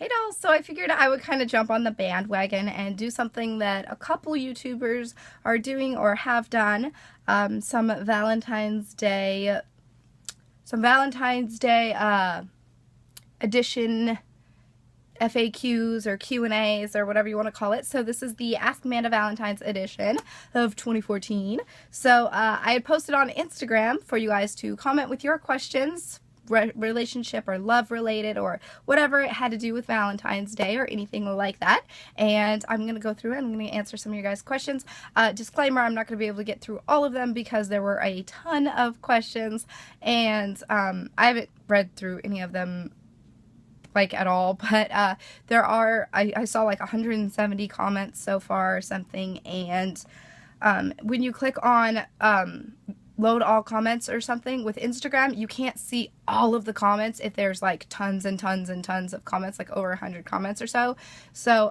Hey dolls, so I figured I would kind of jump on the bandwagon and do something that a couple YouTubers are doing or have done. Some Valentine's Day, edition FAQs or Q&As or whatever you want to call it. So this is the Ask Manda Valentine's edition of 2014. So I had posted on Instagram for you guys to comment with your questions, relationship or love related or whatever it had to do with Valentine's Day or anything like that, and I'm going to go through it. I'm going to answer some of your guys' questions. Disclaimer, I'm not going to be able to get through all of them because there were a ton of questions, and I haven't read through any of them like at all, but there are, I saw like 170 comments so far or something, and when you click on load all comments or something with Instagram, you can't see all of the comments if there's like tons and tons and tons of comments, like over 100 comments or so. So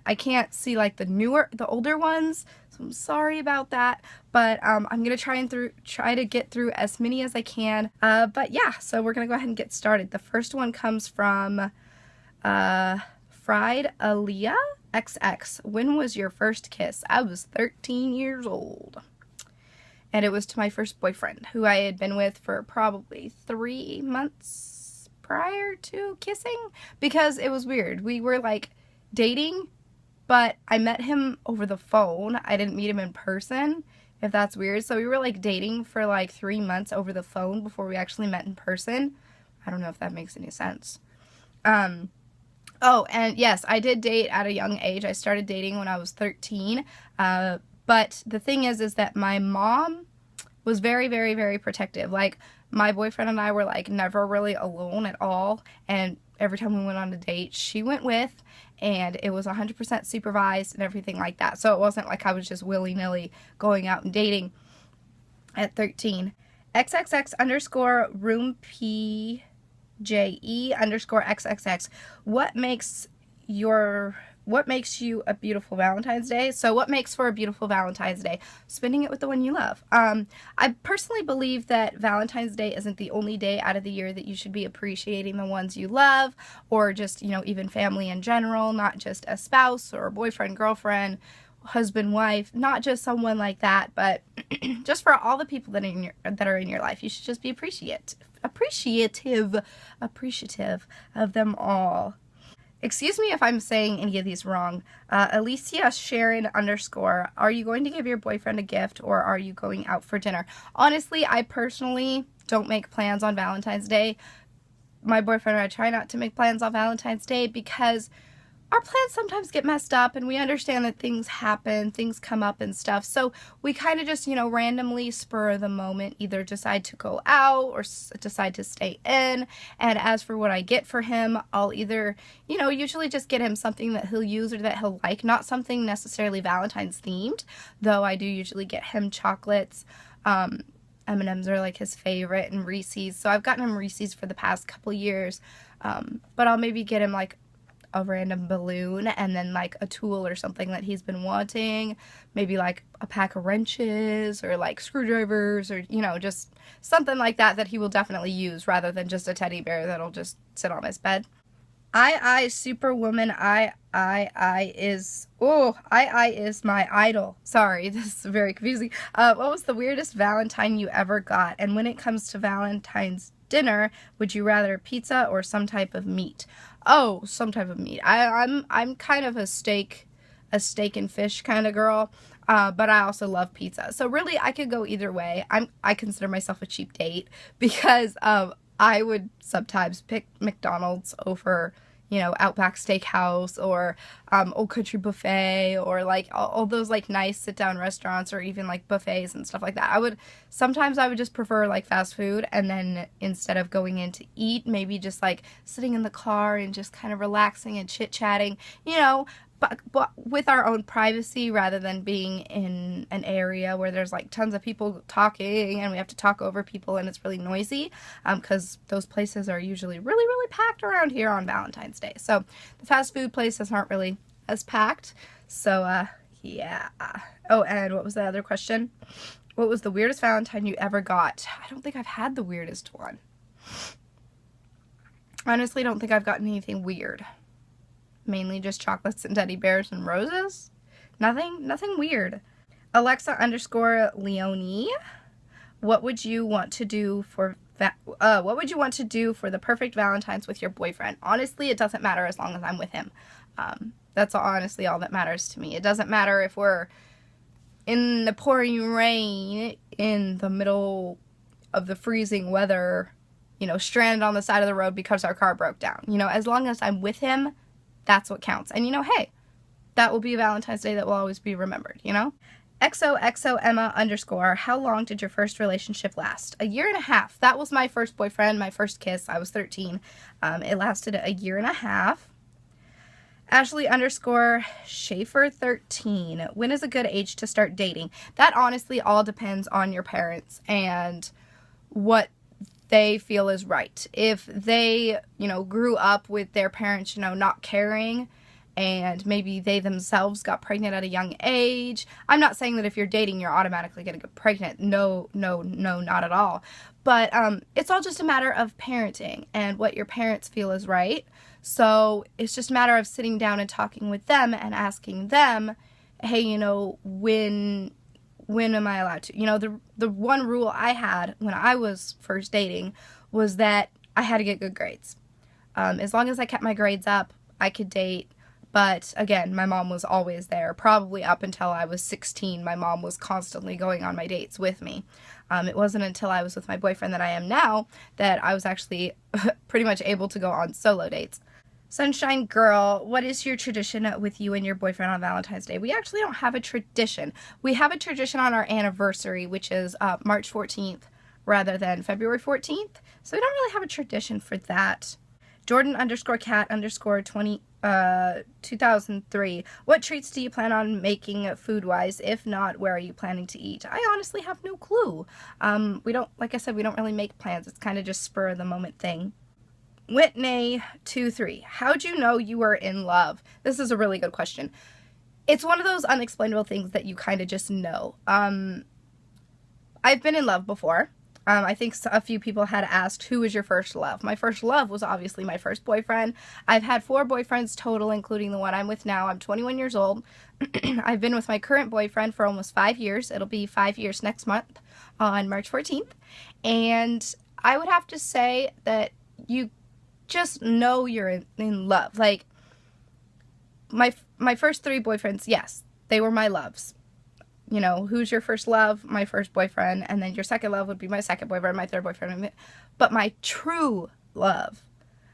I can't see like the older ones, so I'm sorry about that, but I'm gonna try to get through as many as I can. But yeah, so we're gonna go ahead and get started. The first one comes from Fried Aaliyah XX. When was your first kiss? I was 13 years old. And it was to my first boyfriend, who I had been with for probably 3 months prior to kissing, because it was weird. We were like dating, but I met him over the phone. I didn't meet him in person, if that's weird. So we were like dating for like 3 months over the phone before we actually met in person. I don't know if that makes any sense. Oh, and yes, I did date at a young age. I started dating when I was 13. But the thing is that my mom was very, very, very protective. Like, my boyfriend and I were, like, never really alone at all. And every time we went on a date, she went with, and it was 100% supervised and everything like that. So it wasn't like I was just willy-nilly going out and dating at 13. XXX underscore room PJE underscore XXX. What makes you a beautiful Valentine's Day? So what makes for a beautiful Valentine's Day? Spending it with the one you love. I personally believe that Valentine's Day isn't the only day out of the year that you should be appreciating the ones you love, or just, you know, even family in general, not just a spouse or a boyfriend, girlfriend, husband, wife, not just someone like that, but just for all the people that are in your life. You should just be appreciative of them all. Excuse me if I'm saying any of these wrong. Alicia Sharon underscore, are you going to give your boyfriend a gift, or are you going out for dinner? Honestly, I personally don't make plans on Valentine's Day. My boyfriend and I try not to make plans on Valentine's Day because our plans sometimes get messed up, and we understand that things happen, things come up and stuff. So we kind of just, you know, randomly spur of the moment either decide to go out or decide to stay in. And as for what I get for him, I'll either, you know, usually just get him something that he'll use or that he'll like, not something necessarily Valentine's themed, though I do usually get him chocolates. M&M's are like his favorite, and Reese's. So I've gotten him Reese's for the past couple years, but I'll maybe get him like a random balloon, and then like a tool or something that he's been wanting, maybe like a pack of wrenches or like screwdrivers, or, you know, just something like that that he will definitely use, rather than just a teddy bear that'll just sit on his bed. I Superwoman I is my idol. Sorry, this is very confusing. What was the weirdest Valentine you ever got? And when it comes to Valentine's dinner, would you rather pizza or some type of meat? Oh, some type of meat. I'm kind of a steak and fish kind of girl, but I also love pizza. So really, I could go either way. I consider myself a cheap date because I would sometimes pick McDonald's over, you know, Outback Steakhouse or Old Country Buffet, or like all those like nice sit down restaurants, or even like buffets and stuff like that. Sometimes I would just prefer like fast food, and then instead of going in to eat, maybe just like sitting in the car and just kind of relaxing and chit chatting, you know, but with our own privacy, rather than being in an area where there's like tons of people talking and we have to talk over people and it's really noisy, because those places are usually really, really packed around here on Valentine's Day. So the fast food places aren't really as packed. So yeah. Oh, and what was the other question? What was the weirdest Valentine you ever got? I don't think I've had the weirdest one. Honestly, don't think I've gotten anything weird. Mainly just chocolates and teddy bears and roses. Nothing weird. Alexa underscore Leonie. What would you want to do for the perfect Valentine's with your boyfriend? Honestly, it doesn't matter as long as I'm with him. That's honestly all that matters to me. It doesn't matter if we're in the pouring rain, in the middle of the freezing weather, you know, stranded on the side of the road because our car broke down. You know, as long as I'm with him, that's what counts. And, you know, hey, that will be a Valentine's Day that will always be remembered, you know? XOXO Emma underscore, how long did your first relationship last? 1.5 years. That was my first boyfriend, my first kiss. I was 13. It lasted 1.5 years. Ashley underscore Schaefer 13. When is a good age to start dating? That honestly all depends on your parents and what they feel is right. If they, you know, grew up with their parents, you know, not caring, and maybe they themselves got pregnant at a young age. I'm not saying that if you're dating, you're automatically going to get pregnant. No, not at all. But it's all just a matter of parenting and what your parents feel is right. So it's just a matter of sitting down and talking with them and asking them, hey, you know, when am I allowed to? You know, the one rule I had when I was first dating was that I had to get good grades. As long as I kept my grades up, I could date. But again, my mom was always there. Probably up until I was 16, my mom was constantly going on my dates with me. It wasn't until I was with my boyfriend that I am now that I was actually pretty much able to go on solo dates. Sunshine Girl, what is your tradition with you and your boyfriend on Valentine's Day? We actually don't have a tradition. We have a tradition on our anniversary, which is March 14th rather than February 14th. So we don't really have a tradition for that. Jordan underscore cat underscore 2003. What treats do you plan on making food-wise? If not, where are you planning to eat? I honestly have no clue. We don't, like I said, we don't really make plans. It's kind of just spur of the moment thing. Whitney23. How'd you know you were in love? This is a really good question. It's one of those unexplainable things that you kind of just know. I've been in love before. I think a few people had asked, who was your first love? My first love was obviously my first boyfriend. I've had 4 boyfriends total, including the one I'm with now. I'm 21 years old. I've been with my current boyfriend for almost 5 years. It'll be 5 years next month on March 14th. And I would have to say that you just know you're in love. Like, my first 3 boyfriends, yes, they were my loves. You know, who's your first love? My first boyfriend. And then your second love would be my second boyfriend, my third boyfriend. But my true love,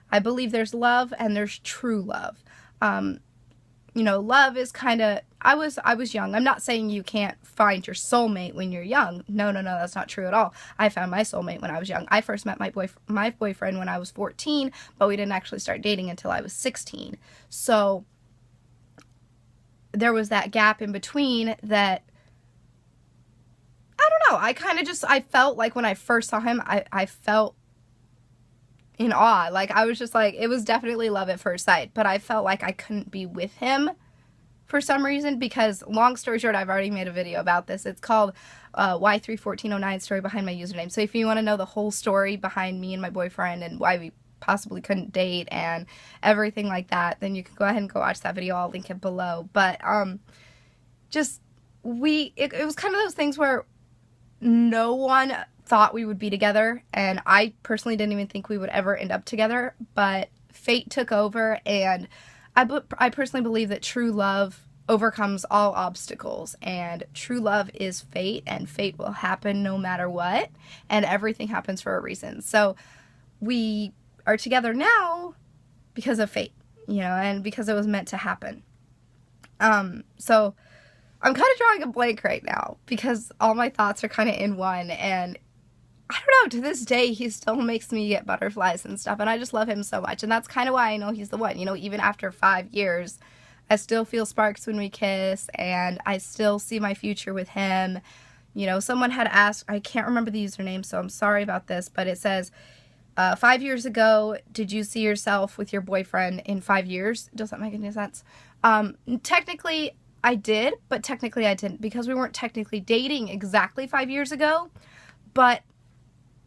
I believe there's love and there's true love. You know, love is kind of, I was young. I'm not saying you can't find your soulmate when you're young. No, that's not true at all. I found my soulmate when I was young. I first met my boyfriend when I was 14, but we didn't actually start dating until I was 16. So there was that gap in between that, I don't know, I kind of just, I felt like when I first saw him, I felt in awe. Like, I was just like, it was definitely love at first sight, but I felt like I couldn't be with him for some reason, because long story short, I've already made a video about this. It's called Y31409 Story Behind My Username. So if you want to know the whole story behind me and my boyfriend and why we possibly couldn't date and everything like that, then you can go ahead and go watch that video. I'll link it below. But just, it was kind of those things where no one thought we would be together, and I personally didn't even think we would ever end up together, but fate took over, and I personally believe that true love overcomes all obstacles, and true love is fate, and fate will happen no matter what, and everything happens for a reason. So we are together now because of fate, you know, and because it was meant to happen. So I'm kind of drawing a blank right now because all my thoughts are kind of in one, and I don't know, to this day, he still makes me get butterflies and stuff, and I just love him so much, and that's kind of why I know he's the one. You know, even after 5 years, I still feel sparks when we kiss, and I still see my future with him. You know, someone had asked, I can't remember the username, so I'm sorry about this, but it says, 5 years ago, did you see yourself with your boyfriend in 5 years? Does that make any sense? Technically, I did, but technically I didn't, because we weren't technically dating exactly 5 years ago, but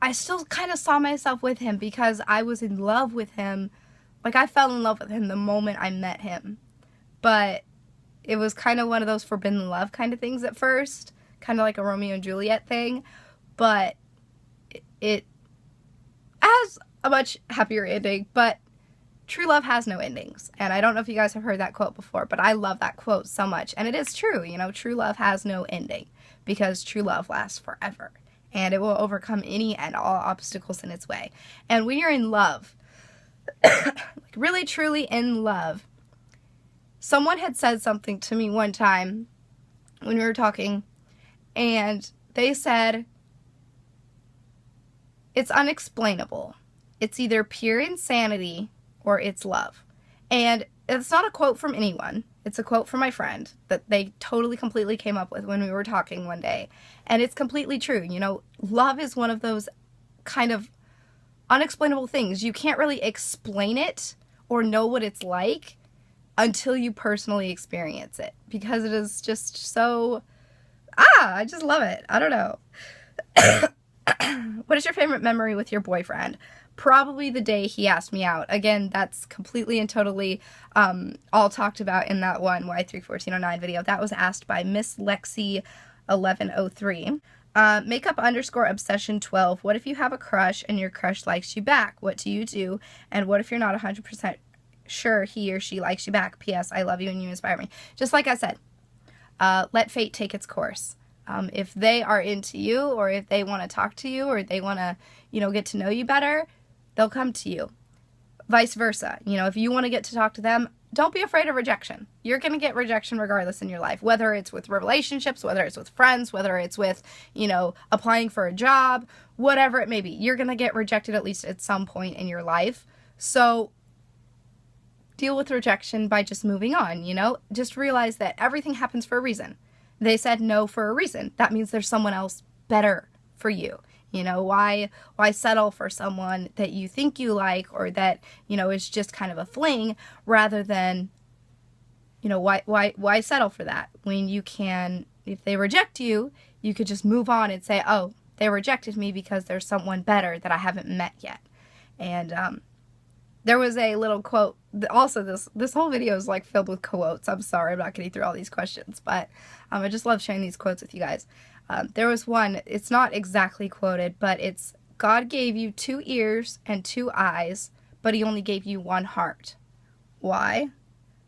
I still kind of saw myself with him because I was in love with him like, I fell in love with him the moment I met him. But it was kind of one of those forbidden love kind of things at first. Kind of like a Romeo and Juliet thing. But it has a much happier ending. But true love has no endings. And I don't know if you guys have heard that quote before, but I love that quote so much. And it is true, you know, true love has no ending. Because true love lasts forever. And it will overcome any and all obstacles in its way. And when you're in love, like really truly in love, someone had said something to me one time when we were talking, and they said, it's unexplainable. It's either pure insanity or it's love. And it's not a quote from anyone. It's a quote from my friend that they totally completely came up with when we were talking one day. And it's completely true. You know, love is one of those kind of unexplainable things. You can't really explain it or know what it's like until you personally experience it. Because it is just so... I just love it. I don't know. What is your favorite memory with your boyfriend? Probably the day he asked me out. Again, that's completely and totally all talked about in that one Y31409 video. That was asked by Miss Lexi 1103. Makeup _ obsession 12. What if you have a crush and your crush likes you back? What do you do? And what if you're not 100% sure he or she likes you back? P.S. I love you and you inspire me. Just like I said, let fate take its course. If they are into you, or if they want to talk to you, or they want to, you know, get to know you better, they'll come to you. Vice versa. You know, if you want to get to talk to them, don't be afraid of rejection. You're going to get rejection regardless in your life, whether it's with relationships, whether it's with friends, whether it's with, you know, applying for a job, whatever it may be. You're going to get rejected at least at some point in your life. So deal with rejection by just moving on, you know? Just realize that everything happens for a reason. They said no for a reason. That means there's someone else better for you. You know, why settle for someone that you think you like, or that, you know, is just kind of a fling, rather than, you know, why settle for that when you can, if they reject you, you could just move on and say, oh, they rejected me because there's someone better that I haven't met yet. And there was a little quote. Also, this whole video is like filled with quotes. I'm sorry, I'm not getting through all these questions, but I just love sharing these quotes with you guys. There was one, it's not exactly quoted, but it's, God gave you 2 ears and 2 eyes, but he only gave you 1 heart. Why?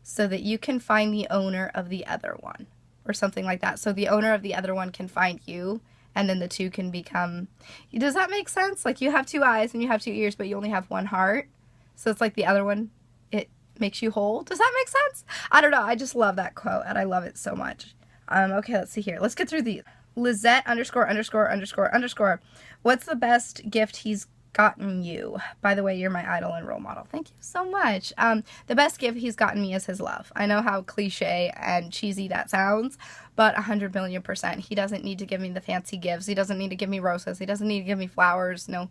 So that you can find the owner of the other one, or something like that. So the owner of the other one can find you, and then the 2 can become... Does that make sense? Like, you have 2 eyes and you have 2 ears, but you only have 1 heart. So it's like the other one, it makes you whole. Does that make sense? I don't know. I just love that quote, and I love it so much. Okay, let's see here. Let's get through these. Lizette ______. What's the best gift he's gotten you? By the way, you're my idol and role model. Thank you so much. The best gift he's gotten me is his love. I know how cliche and cheesy that sounds, but 100,000,000%. He doesn't need to give me the fancy gifts. He doesn't need to give me roses. He doesn't need to give me flowers, no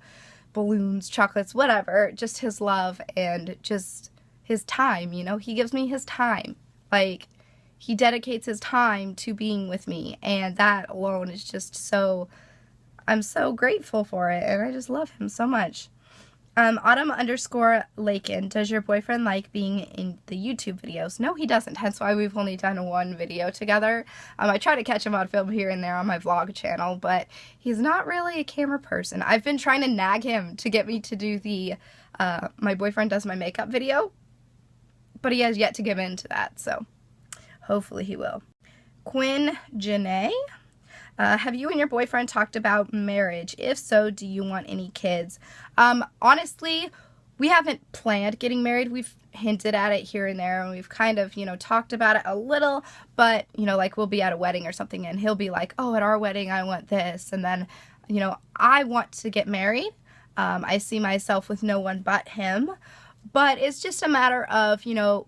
balloons, chocolates, whatever. Just his love and just his time, you know? He gives me his time. Like, he dedicates his time to being with me, and that alone is just so, I'm so grateful for it, and I just love him so much. Autumn _Lakin, does your boyfriend like being in the YouTube videos? No, he doesn't, hence why we've only done 1 video together. I try to catch him on film here and there on my vlog channel, but he's not really a camera person. I've been trying to nag him to get me to do the, my boyfriend does my makeup video, but he has yet to give in to that, so hopefully he will. Quinn Janae, have you and your boyfriend talked about marriage? If so, do you want any kids? Honestly, we haven't planned getting married. We've hinted at it here and there, and we've kind of, you know, talked about it a little, but, you know, like, we'll be at a wedding or something, and he'll be like, oh, at our wedding, I want this, and then, you know, I want to get married. I see myself with no one but him, but it's just a matter of, you know,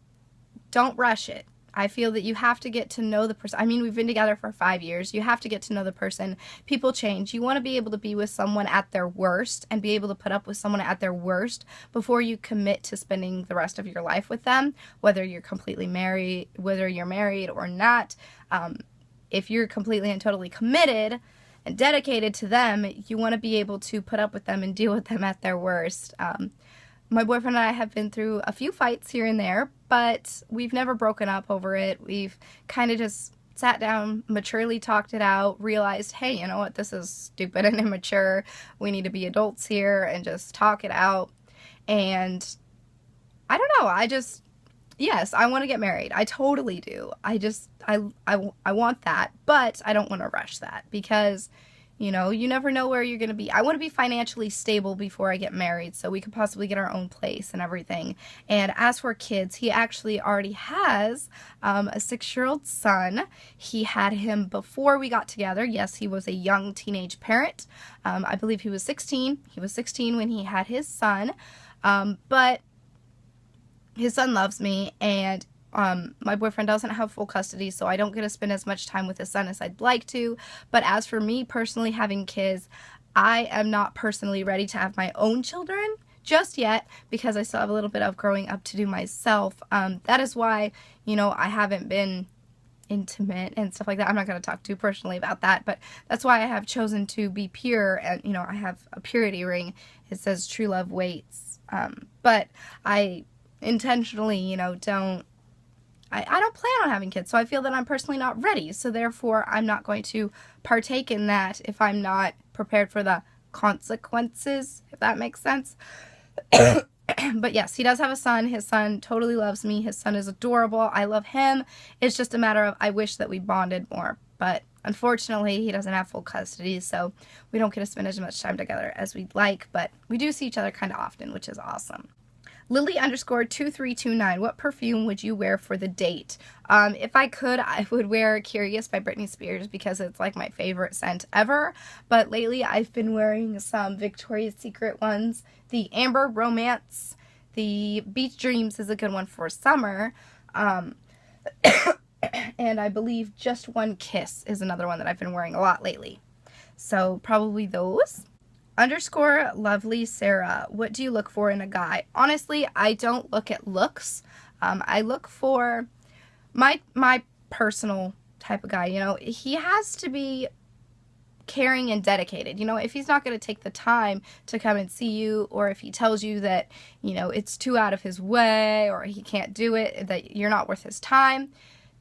don't rush it. I feel that you have to get to know the person. I mean, we've been together for 5 years. You have to get to know the person. People change. You want to be able to be with someone at their worst and be able to put up with someone at their worst before you commit to spending the rest of your life with them, whether you're completely married, whether you're married or not. If you're completely and totally committed and dedicated to them, you want to be able to put up with them and deal with them at their worst. My boyfriend and I have been through a few fights here and there, but we've never broken up over it. We've kind of just sat down, maturely talked it out, realized, hey, you know what, this is stupid and immature. We need to be adults here and just talk it out. And I don't know, yes, I want to get married. I totally do. I want that, but I don't want to rush that because, you know, you never know where you're going to be. I want to be financially stable before I get married so we could possibly get our own place and everything. And as for kids, he actually already has a 6-year-old son. He had him before we got together. Yes, he was a young teenage parent. I believe he was 16. He was 16 when he had his son. But his son loves me, and my boyfriend doesn't have full custody, so I don't get to spend as much time with his son as I'd like to. But as for me personally having kids, I am not personally ready to have my own children just yet because I still have a little bit of growing up to do myself. That is why, you know, I haven't been intimate and stuff like that. I'm not going to talk too personally about that, but that's why I have chosen to be pure, and, you know, I have a purity ring. It says true love waits. But I intentionally, you know, I don't plan on having kids, so I feel that I'm personally not ready, so therefore I'm not going to partake in that if I'm not prepared for the consequences, if that makes sense. But yes, he does have a son. His son totally loves me. His son is adorable. I love him. It's just a matter of I wish that we bonded more, but unfortunately he doesn't have full custody, so we don't get to spend as much time together as we'd like, but we do see each other kind of often, which is awesome. Lily_2329, what perfume would you wear for the date? If I could, I would wear Curious by Britney Spears because it's like my favorite scent ever. But lately I've been wearing some Victoria's Secret ones. The Amber Romance, the Beach Dreams is a good one for summer. And I believe Just One Kiss is another one that I've been wearing a lot lately. So probably those. _lovely Sarah, what do you look for in a guy? Honestly, I don't look at looks. I look for my personal type of guy. You know, he has to be caring and dedicated. You know, if he's not going to take the time to come and see you, or if he tells you that, you know, it's too out of his way, or he can't do it, that you're not worth his time,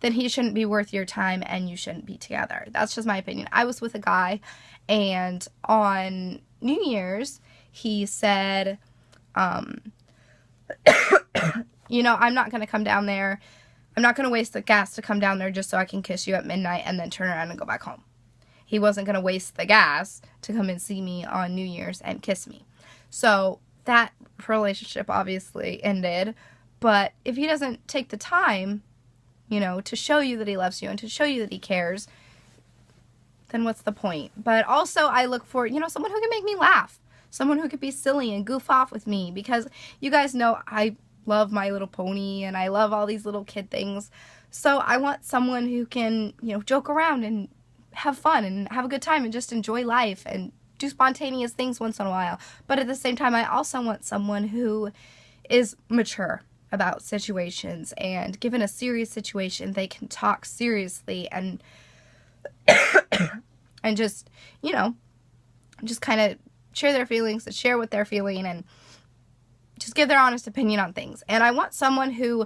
then he shouldn't be worth your time and you shouldn't be together. That's just my opinion. I was with a guy, and on New Year's, he said, you know, I'm not going to come down there. I'm not going to waste the gas to come down there just so I can kiss you at midnight and then turn around and go back home. He wasn't going to waste the gas to come and see me on New Year's and kiss me. So that relationship obviously ended. But if he doesn't take the time, you know, to show you that he loves you and to show you that he cares, then what's the point? But also I look for, you know, someone who can make me laugh. Someone who could be silly and goof off with me, because you guys know I love My Little Pony and I love all these little kid things. So I want someone who can, you know, joke around and have fun and have a good time and just enjoy life and do spontaneous things once in a while. But at the same time, I also want someone who is mature about situations, and given a serious situation, they can talk seriously and and just, you know, just kind of share their feelings and share what they're feeling and just give their honest opinion on things. And I want someone who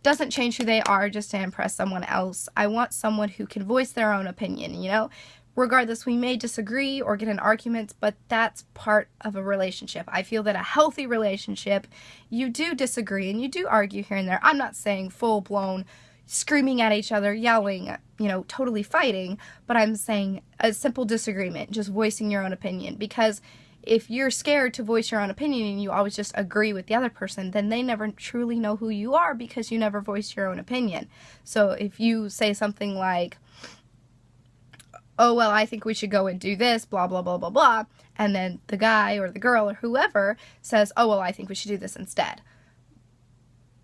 doesn't change who they are just to impress someone else. I want someone who can voice their own opinion, you know. Regardless, we may disagree or get in arguments, but that's part of a relationship. I feel that a healthy relationship, you do disagree and you do argue here and there. I'm not saying full-blown screaming at each other, yelling, you know, totally fighting, but I'm saying a simple disagreement, just voicing your own opinion. Because if you're scared to voice your own opinion and you always just agree with the other person, then they never truly know who you are because you never voice your own opinion. So if you say something like, oh, well, I think we should go and do this, blah, blah, blah, blah, blah, and then the guy or the girl or whoever says, oh, well, I think we should do this instead.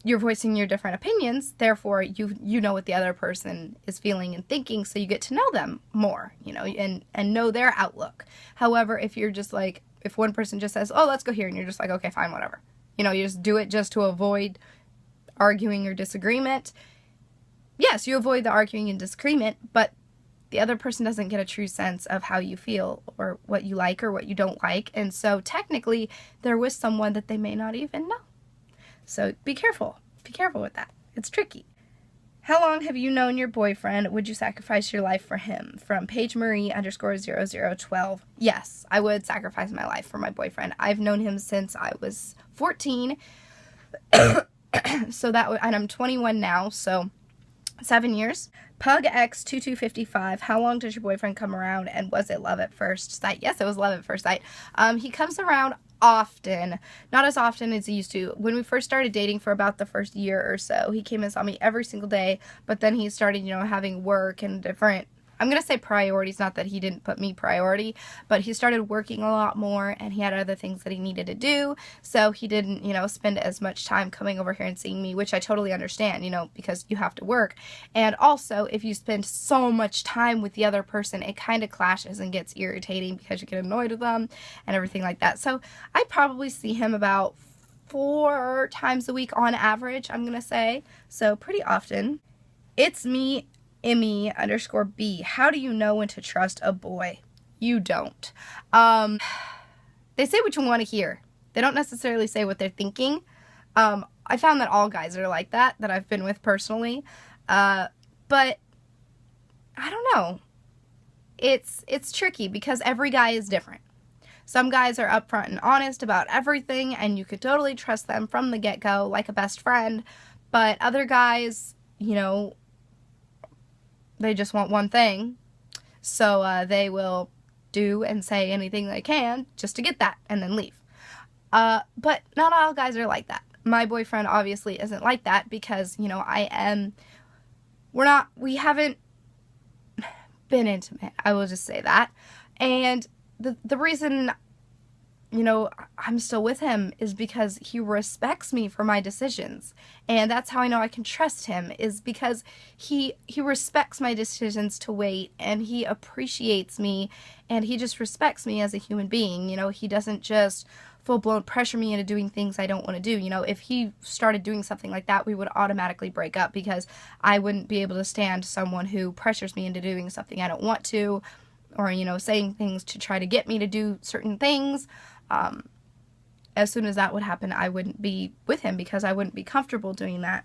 You're voicing your different opinions, therefore you know what the other person is feeling and thinking, so you get to know them more, you know, and know their outlook. However, if you're just like, if one person just says, oh, let's go here, and you're just like, okay, fine, whatever. You know, you just do it just to avoid arguing or disagreement. Yes, you avoid the arguing and disagreement, but the other person doesn't get a true sense of how you feel or what you like or what you don't like. And so technically they're with someone that they may not even know. So be careful. Be careful with that. It's tricky. How long have you known your boyfriend? Would you sacrifice your life for him? From Paige Marie _0012. Yes, I would sacrifice my life for my boyfriend. I've known him since I was 14. So that and I'm 21 now, so 7 years. Pug X2255. How long does your boyfriend come around, and was it love at first sight? Yes, it was love at first sight. He comes around often, not as often as he used to. When we first started dating for about the first year or so, he came and saw me every single day, but then he started, having work and different, I'm going to say priorities, not that he didn't put me priority, but he started working a lot more and he had other things that he needed to do, so he didn't, spend as much time coming over here and seeing me, which I totally understand, because you have to work. And also, if you spend so much time with the other person, it kind of clashes and gets irritating because you get annoyed with them and everything like that. So I probably see him about 4 times a week on average, I'm going to say, so pretty often. It's me, Emmy _B. How do you know when to trust a boy? You don't. They say what you want to hear. They don't necessarily say what they're thinking. I found that all guys are like that I've been with personally. But I don't know. It's tricky because every guy is different. Some guys are upfront and honest about everything and you could totally trust them from the get-go like a best friend. But other guys, they just want one thing, so they will do and say anything they can just to get that and then leave. But not all guys are like that. My boyfriend obviously isn't like that because, we haven't been intimate, I will just say that. And the reason, I'm still with him is because he respects me for my decisions. And that's how I know I can trust him, is because he respects my decisions to wait, and he appreciates me, and he just respects me as a human being. He doesn't just full-blown pressure me into doing things I don't want to do. If he started doing something like that, we would automatically break up because I wouldn't be able to stand someone who pressures me into doing something I don't want to, or, saying things to try to get me to do certain things. As soon as that would happen, I wouldn't be with him because I wouldn't be comfortable doing that.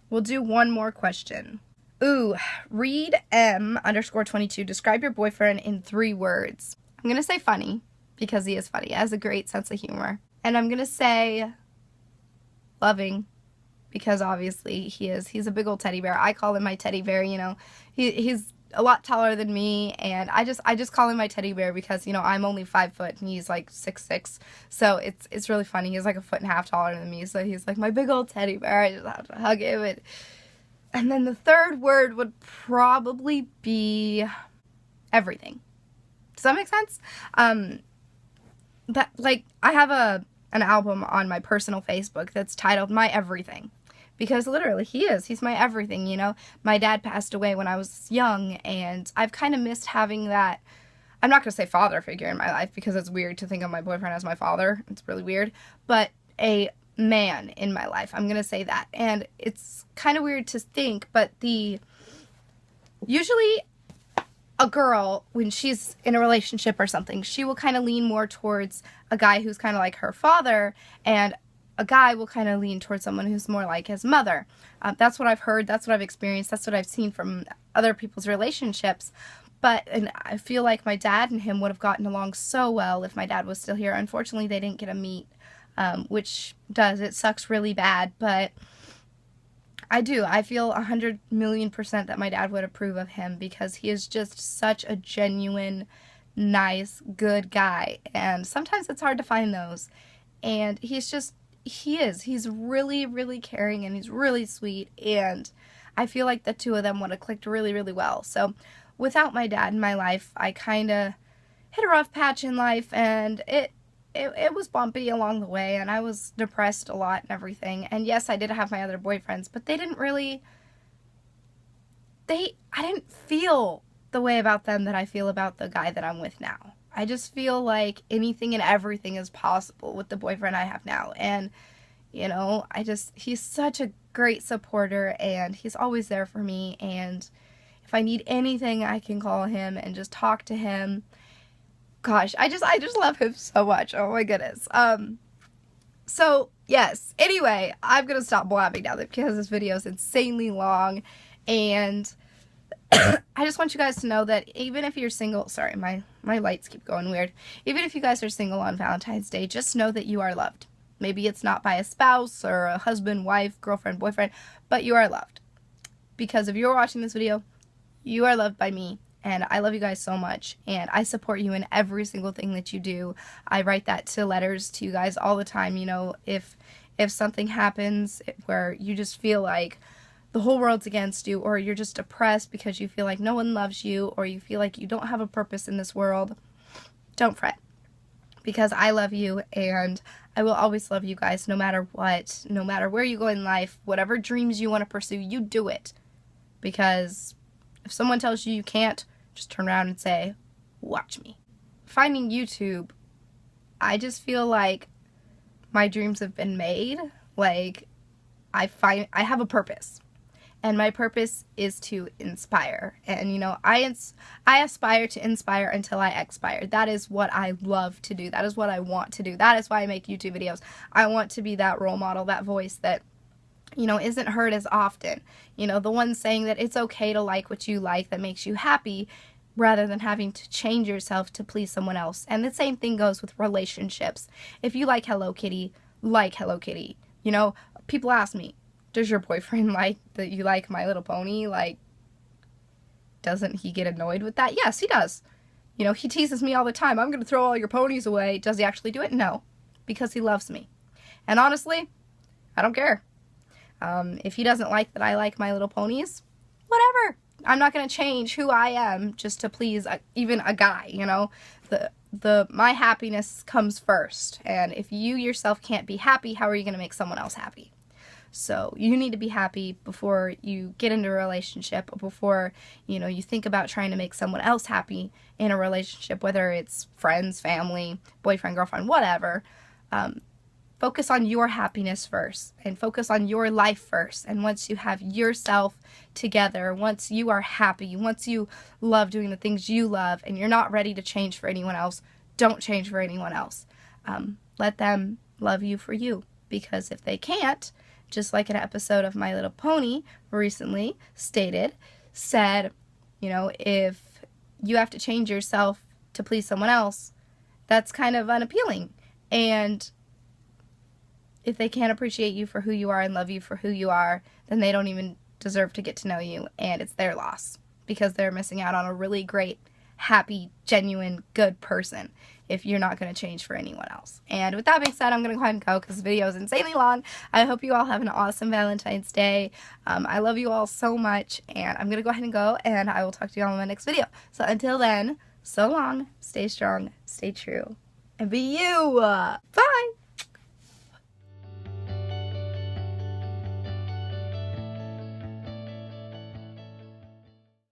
We'll do one more question. Ooh, Reed M _22. Describe your boyfriend in 3 words. I'm going to say funny because he is funny. He has a great sense of humor. And I'm going to say loving because obviously he is. He's a big old teddy bear. I call him my teddy bear, He's a lot taller than me, and I just call him my teddy bear because, I'm only 5 foot and he's like 6'6", so it's really funny. He's like a 1.5 feet taller than me, so he's like my big old teddy bear. I just have to hug him. And then the 3rd word would probably be everything. Does that make sense? I have an album on my personal Facebook that's titled My Everything. Because literally, he's my everything, My dad passed away when I was young, and I've kind of missed having that, I'm not going to say father figure in my life, because it's weird to think of my boyfriend as my father. It's really weird. But a man in my life, I'm going to say that. And it's kind of weird to think, but usually a girl, when she's in a relationship or something, she will kind of lean more towards a guy who's kind of like her father, and a guy will kind of lean towards someone who's more like his mother. That's what I've heard, that's what I've experienced, that's what I've seen from other people's relationships. And I feel like my dad and him would have gotten along so well if my dad was still here. Unfortunately, they didn't get to meet, which it sucks really bad, but I feel 100,000,000% that my dad would approve of him because he is just such a genuine, nice, good guy. And sometimes it's hard to find those. And he's really, really caring, and he's really sweet, and I feel like the two of them would have clicked really, really well. So without my dad in my life, I kind of hit a rough patch in life, and it was bumpy along the way, and I was depressed a lot and everything. And yes, I did have my other boyfriends, but I didn't feel the way about them that I feel about the guy that I'm with now. I just feel like anything and everything is possible with the boyfriend I have now. And, he's such a great supporter, and he's always there for me. And If I need anything, I can call him and just talk to him. Gosh, I just love him so much. Oh my goodness. So yes, anyway, I'm gonna stop blabbing now because this video is insanely long, and I just want you guys to know that even if you're single, sorry, my lights keep going weird. Even if you guys are single on Valentine's Day, just know that you are loved. Maybe it's not by a spouse or a husband, wife, girlfriend, boyfriend, but you are loved. Because if you're watching this video, you are loved by me, and I love you guys so much, and I support you in every single thing that you do. I write that to letters to you guys all the time. You know, if something happens where you just feel like the whole world's against you, or you're just depressed because you feel like no one loves you, or you feel like you don't have a purpose in this world, don't fret. Because I love you, and I will always love you guys no matter what, no matter where you go in life, whatever dreams you want to pursue, you do it. Because if someone tells you you can't, just turn around and say, watch me. Finding YouTube, I just feel like my dreams have been made. Like, I have a purpose. And my purpose is to inspire. And, you know, I aspire to inspire until I expire. That is what I love to do. That is what I want to do. That is why I make YouTube videos. I want to be that role model, that voice that, you know, isn't heard as often. You know, the one saying that it's okay to like what you like that makes you happy, rather than having to change yourself to please someone else. And the same thing goes with relationships. If you like Hello Kitty, like Hello Kitty. You know, people ask me, does your boyfriend like that you like My Little Pony? Like, doesn't he get annoyed with that? Yes, he does. You know, he teases me all the time. I'm going to throw all your ponies away. Does he actually do it? No, because he loves me. And honestly, I don't care. If he doesn't like that I like My Little Ponies, whatever. I'm not going to change who I am just to please even a guy, you know. My happiness comes first. And if you yourself can't be happy, how are you going to make someone else happy? So you need to be happy before you get into a relationship, or before, you know, you think about trying to make someone else happy in a relationship, whether it's friends, family, boyfriend, girlfriend, whatever. Focus on your happiness first, and focus on your life first. And once you have yourself together, once you are happy, once you love doing the things you love, and you're not ready to change for anyone else, don't change for anyone else. Let them love you for you. Because if they can't, just like an episode of My Little Pony recently said, you know, if you have to change yourself to please someone else, that's kind of unappealing. And if they can't appreciate you for who you are and love you for who you are, then they don't even deserve to get to know you, and it's their loss, because they're missing out on a really great, happy, genuine, good person if you're not going to change for anyone else. And with that being said, I'm going to go ahead and go because this video is insanely long. I hope you all have an awesome Valentine's Day. I love you all so much, and I'm going to go ahead and go, and I will talk to you all in my next video. So until then, so long, stay strong, stay true, and be you. Bye!